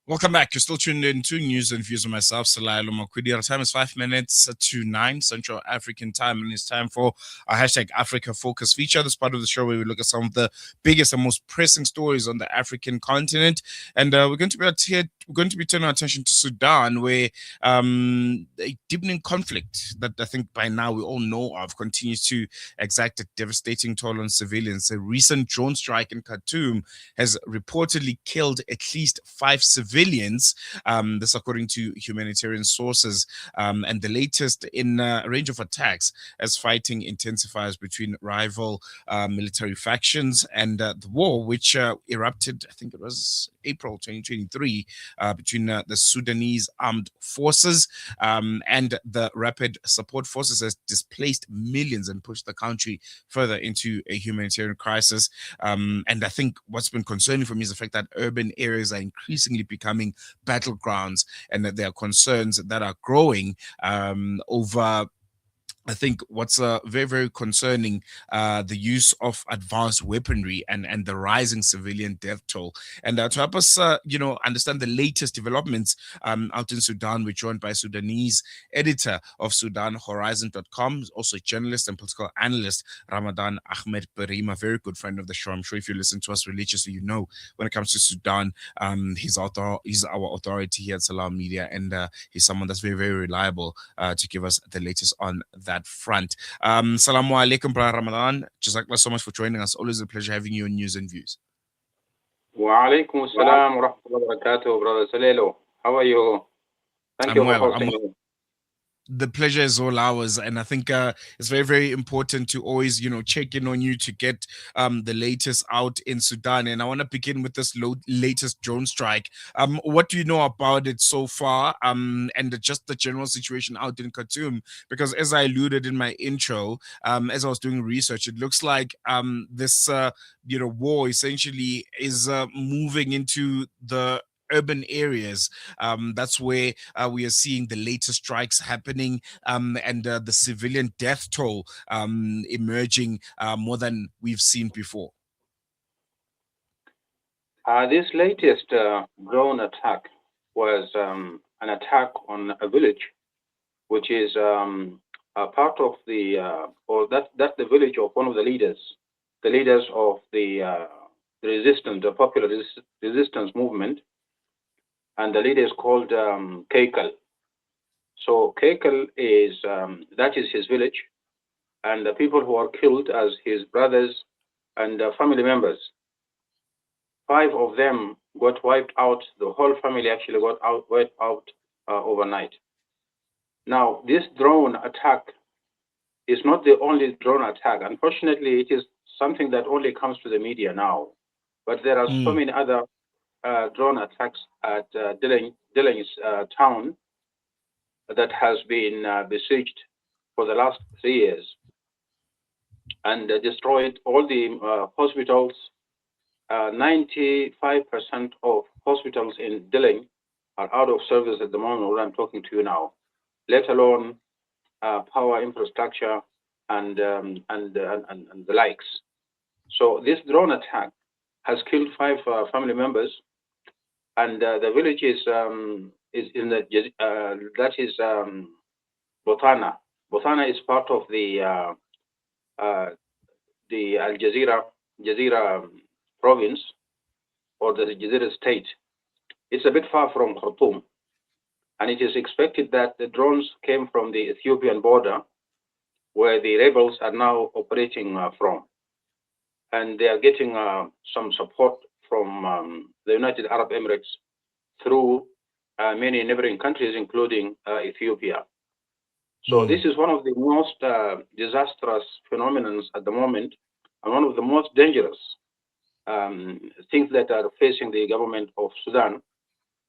Welcome back. You're still tuned in to News and Views with myself, Salai Lomakwidi. Our time is 5 minutes to 9 Central African time, and it's time for our hashtag Africa Focus feature. This part of the show where we look at some of the biggest and most pressing stories on the African continent. And we're going to be turning our attention to Sudan, where a deepening conflict that I think by now we all know of continues to exact a devastating toll on civilians. A recent drone strike in Khartoum has reportedly killed at least 5 civilians. This, according to humanitarian sources, and the latest in a range of attacks as fighting intensifies between rival military factions and the war, which erupted, I think it was April 2023, between the Sudanese armed forces and the Rapid Support Forces, has displaced millions and pushed the country further into a humanitarian crisis. And I think what's been concerning for me is the fact that urban areas are increasingly becoming battlegrounds, and that there are concerns that are growing over, I think, what's very, very concerning, the use of advanced weaponry and the rising civilian death toll. And to help us, understand the latest developments out in Sudan, we're joined by Sudanese editor of SudanHorizon.com, also a journalist and political analyst, Ramadan Ahmed Birima, very good friend of the show. I'm sure if you listen to us religiously, you know when it comes to Sudan, he's our authority here at Salam Media, and he's someone that's very, very reliable to give us the latest on that front. Salamu alaikum, Brother Ramadan. Jazakallah so much for joining us. Always a pleasure having you on News and Views. Wa alaikum assalam wa rahmatullahi wa barakatuh, Brother Salelo. How are you? Thank I'm you for well. hosting me. The pleasure is all ours, and I think it's very, very important to always check in on you to get the latest out in Sudan. And I want to begin with this latest drone strike. What do you know about it so far, and just the general situation out in Khartoum? Because as I alluded in my intro, as I was doing research, it looks like this war essentially is moving into the urban areas. That's where we are seeing the latest strikes happening, and the civilian death toll emerging more than we've seen before. This latest drone attack was an attack on a village, which is a part of that's the village of one of the leaders of the resistance, the popular resistance movement, and the leader is called Keikal. So Keikal is that is his village, and the people who are killed as his brothers and family members. 5 of them got wiped out. The whole family actually wiped out overnight. Now, this drone attack is not the only drone attack. Unfortunately, it is something that only comes to the media now. But there are so many other drone attacks at Dilling's town that has been besieged for the last 3 years, and destroyed all the hospitals. 95% of hospitals in Dilling are out of service at the moment when I'm talking to you now, let alone power infrastructure and the likes. So this drone attack has killed 5 family members, and the village is in that is Botana. Botana is part of the Al Jazeera province, or the Jazeera state. It's a bit far from Khartoum, and it is expected that the drones came from the Ethiopian border, where the rebels are now operating from, and they are getting some support from the United Arab Emirates through many neighboring countries, including Ethiopia. So this is one of the most disastrous phenomena at the moment, and one of the most dangerous things that are facing the government of Sudan,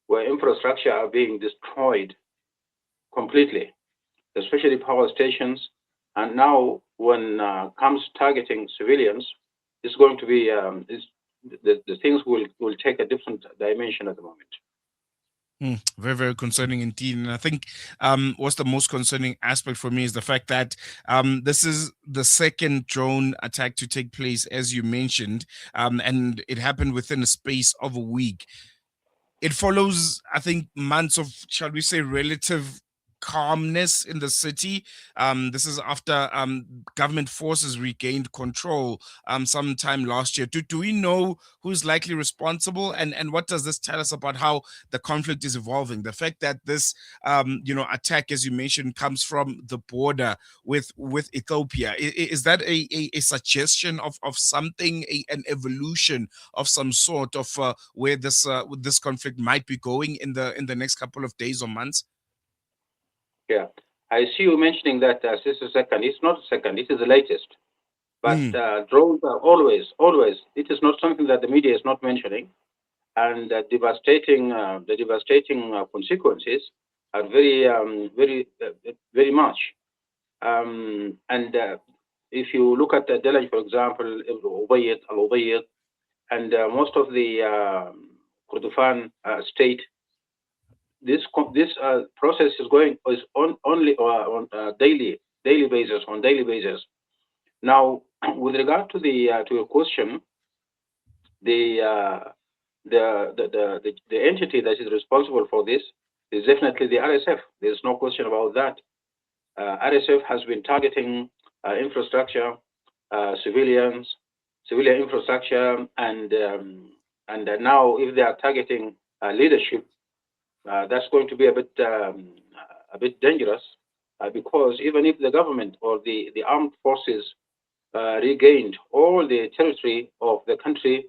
where infrastructure are being destroyed completely, especially power stations. And now, when comes targeting civilians, it's going to be the things will take a different dimension at the moment. Very, very concerning indeed. And I think what's the most concerning aspect for me is the fact that this is the second drone attack to take place, as you mentioned, and it happened within a space of a week. it follows, I think, months of, shall we say, relative calmness in the city. This is after government forces regained control sometime last year. Do we know who's likely responsible, and what does this tell us about how the conflict is evolving? The fact that this attack, as you mentioned, comes from the border with Ethiopia, is that a suggestion of something, an evolution of some sort of where this conflict might be going in the next couple of days or months? Yeah, I see you mentioning that this is second. It's not second. It is the latest. But drones are always. It is not something that the media is not mentioning, and the devastating consequences are very much. And if you look at the Delhi, for example, Al Ubayyid, and most of the Kordofan state, this process is only on daily basis. Now, with regard to to your question, the entity that is responsible for this is definitely the RSF. There's no question about that. RSF has been targeting infrastructure, civilian infrastructure, and now if they are targeting leadership, that's going to be a bit dangerous, because even if the government or the armed forces regained all the territory of the country,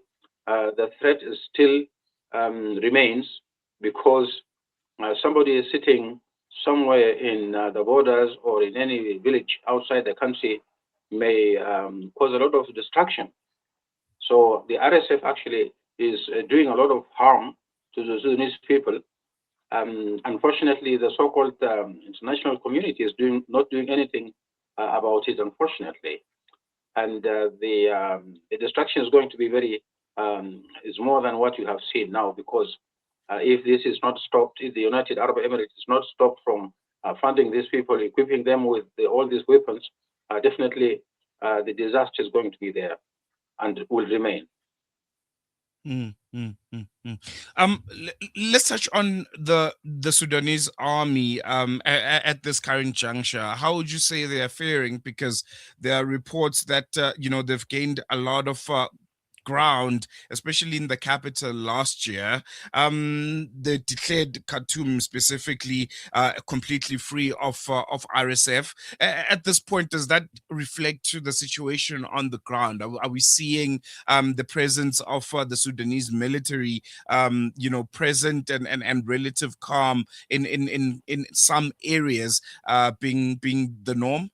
the threat is still remains, because somebody is sitting somewhere in the borders or in any village outside the country may cause a lot of destruction. So the RSF actually is doing a lot of harm to the Sudanese people. Unfortunately, the so-called international community is not doing anything about it, unfortunately. And the destruction is going to be is more than what you have seen now, because if this is not stopped, if the United Arab Emirates is not stopped from funding these people, equipping them with all these weapons, definitely the disaster is going to be there and will remain. Let's touch on the Sudanese army at this current juncture. How would you say they are faring? Because there are reports that they've gained a lot of ground, especially in the capital last year. They declared Khartoum specifically completely free of RSF. At this point, does that reflect to the situation on the ground? Are we seeing the presence of the Sudanese military, present and relative calm in some areas being the norm?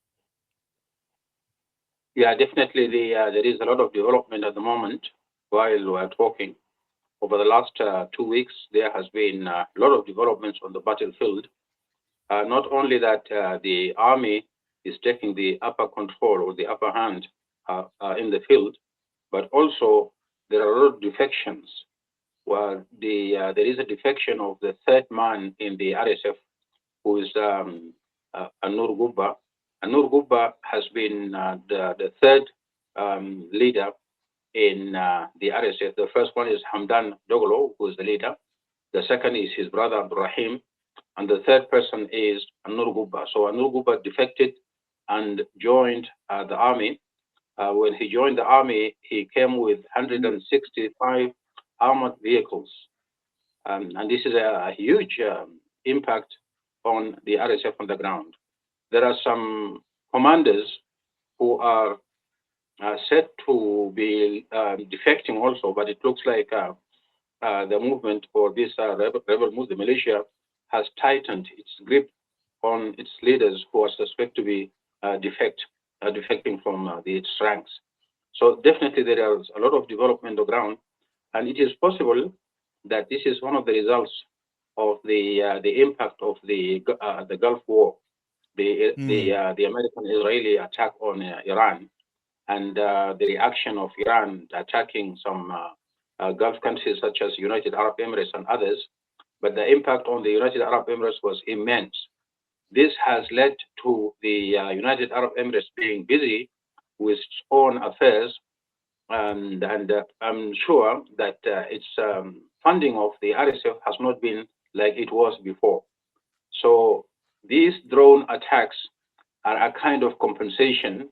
Yeah, definitely. There is a lot of development at the moment. While we're talking, over the last 2 weeks, there has been a lot of developments on the battlefield. Not only that the army is taking the upper control or the upper hand in the field, but also there are a lot of defections. Where there is a defection of the third man in the RSF, who is Anur Gubba. Anur Gubba has been the third leader in the RSF. The first one is Hamdan Doglo, who is the leader. The second is his brother Abdurrahim. And the third person is Anur Gubba. So Anur Gubba defected and joined the army. When he joined the army, he came with 165 armored vehicles. And this is a huge impact on the RSF on the ground. There are some commanders who are said to be defecting also, but it looks like the movement or this rebel movement, the militia, has tightened its grip on its leaders who are suspected to be defecting from its ranks. So definitely there is a lot of development on the ground, and it is possible that this is one of the results of the impact of the Gulf War, the American-Israeli attack on Iran, and the reaction of Iran attacking some Gulf countries such as United Arab Emirates and others. But the impact on the United Arab Emirates was immense. This has led to the United Arab Emirates being busy with its own affairs, and I'm sure that funding of the RSF has not been like it was before. So these drone attacks are a kind of compensation.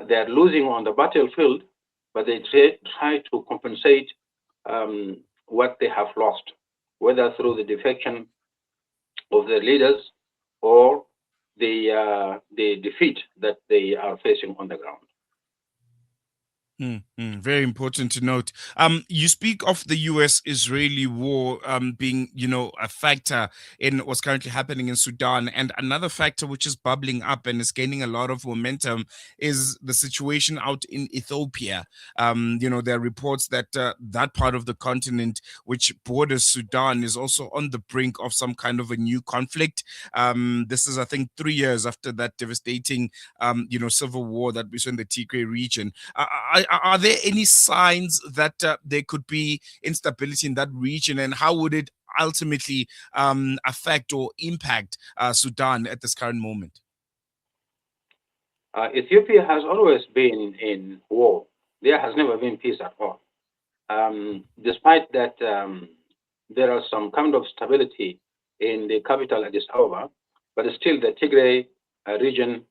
They're losing on the battlefield, but they try to compensate what they have lost, whether through the defection of their leaders or the defeat that they are facing on the ground. Very important to note. You speak of the U.S.-Israeli war being, a factor in what's currently happening in Sudan, and another factor which is bubbling up and is gaining a lot of momentum is the situation out in Ethiopia. There are reports that that part of the continent, which borders Sudan, is also on the brink of some kind of a new conflict. This is, I think, 3 years after that devastating, civil war that we saw in the Tigray region. Are there any signs that there could be instability in that region, and how would it ultimately affect or impact Sudan at this current moment? Ethiopia has always been in war. There has never been peace at all. Despite that, there are some kind of stability in the capital Addis Ababa, but still the Tigray region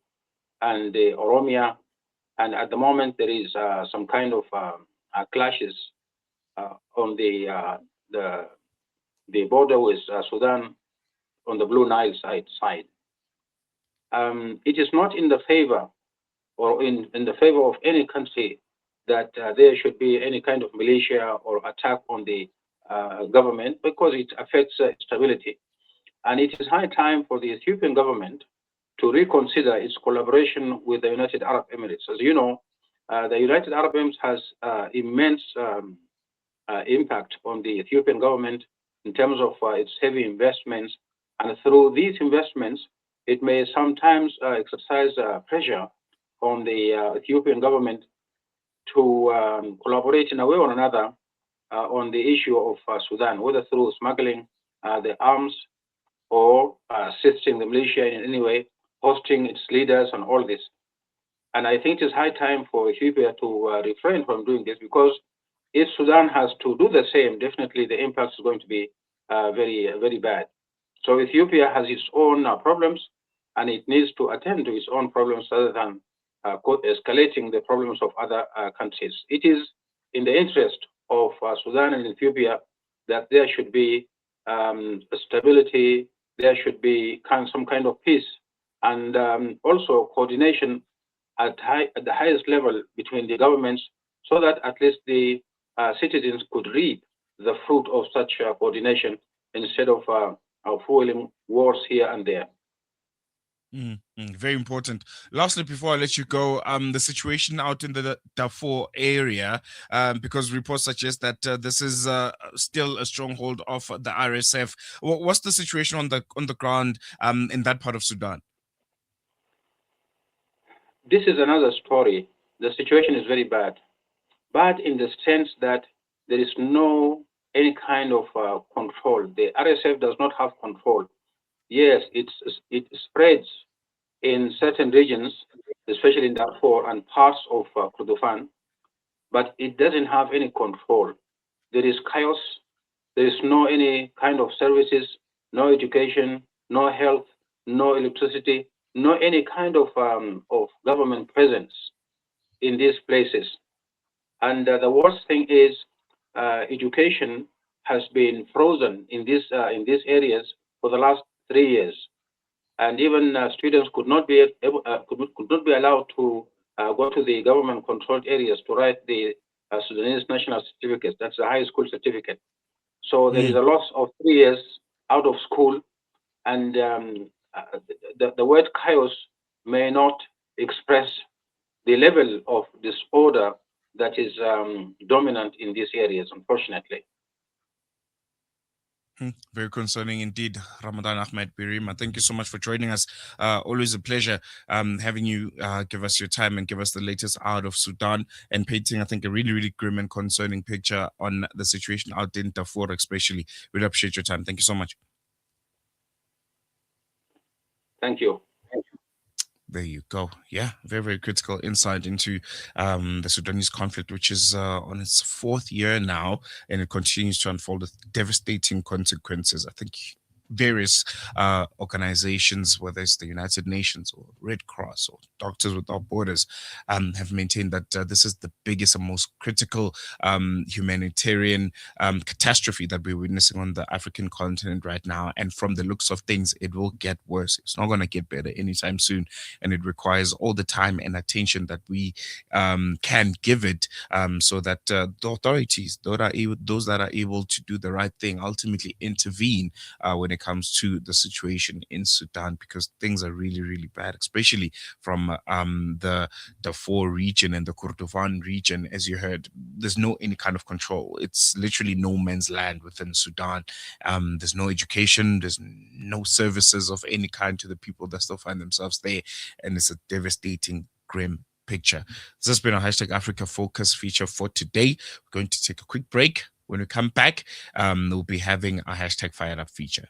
and the Oromia, and at the moment there is some kind of clashes on the border with Sudan on the Blue Nile side. It is not in the favor or in the favor of any country that there should be any kind of militia or attack on the government, because it affects stability. And it is high time for the Ethiopian government to reconsider its collaboration with the United Arab Emirates. As you know, the United Arab Emirates has immense impact on the Ethiopian government in terms of its heavy investments. And through these investments, it may sometimes exercise pressure on the Ethiopian government to collaborate in a way or another on the issue of Sudan, whether through smuggling the arms or assisting the militia in any way, hosting its leaders and all this. And I think it's high time for Ethiopia to refrain from doing this, because if Sudan has to do the same, definitely the impact is going to be very, very bad. So Ethiopia has its own problems, and it needs to attend to its own problems rather than escalating the problems of other countries. It is in the interest of Sudan and Ethiopia that there should be stability, there should be some kind of peace, and also coordination at the highest level between the governments, so that at least the citizens could reap the fruit of such coordination instead of fueling wars here and there. Very important. Lastly, before I let you go, the situation out in the Darfur area, because reports suggest that this is still a stronghold of the RSF. What's the situation on the ground in that part of Sudan? This is another story. The situation is very bad. Bad in the sense that there is no any kind of control. The RSF does not have control. Yes, it spreads in certain regions, especially in Darfur and parts of Kordofan, but it doesn't have any control. There is chaos. There is no any kind of services, no education, no health, no electricity, no any kind of government presence in these places. And the worst thing is education has been frozen in these areas for the last 3 years, and even students could not be allowed to go to the government-controlled areas to write the Sudanese national certificate. That's a high school certificate. So there is a loss of 3 years out of school, and the word chaos may not express the level of disorder that is dominant in these areas, unfortunately. Very concerning indeed, Ramadan Ahmed Birima. Thank you so much for joining us. Always a pleasure having you give us your time and give us the latest out of Sudan, and painting, I think, a really, really grim and concerning picture on the situation out in Darfur, especially. Really appreciate your time. Thank you so much. Thank you. There you go. Yeah, very, very critical insight into the Sudanese conflict, which is on its fourth year now, and it continues to unfold with devastating consequences. I think various organizations, whether it's the United Nations or Red Cross or Doctors Without Borders, have maintained that this is the biggest and most critical humanitarian catastrophe that we're witnessing on the African continent right now. And from the looks of things, it will get worse. It's not going to get better anytime soon, and it requires all the time and attention that we can give it, so that the authorities, those that are able to do the right thing, ultimately intervene when it comes to the situation in Sudan, because things are really, really bad, especially from the Darfur region and the Kordofan region. As you heard, there's no any kind of control. It's literally no man's land within Sudan. There's no education, there's no services of any kind to the people that still find themselves there, and it's a devastating, grim picture. This has been our hashtag Africa Focus feature for today. We're going to take a quick break. When we come back, we'll be having a hashtag Fired Up feature.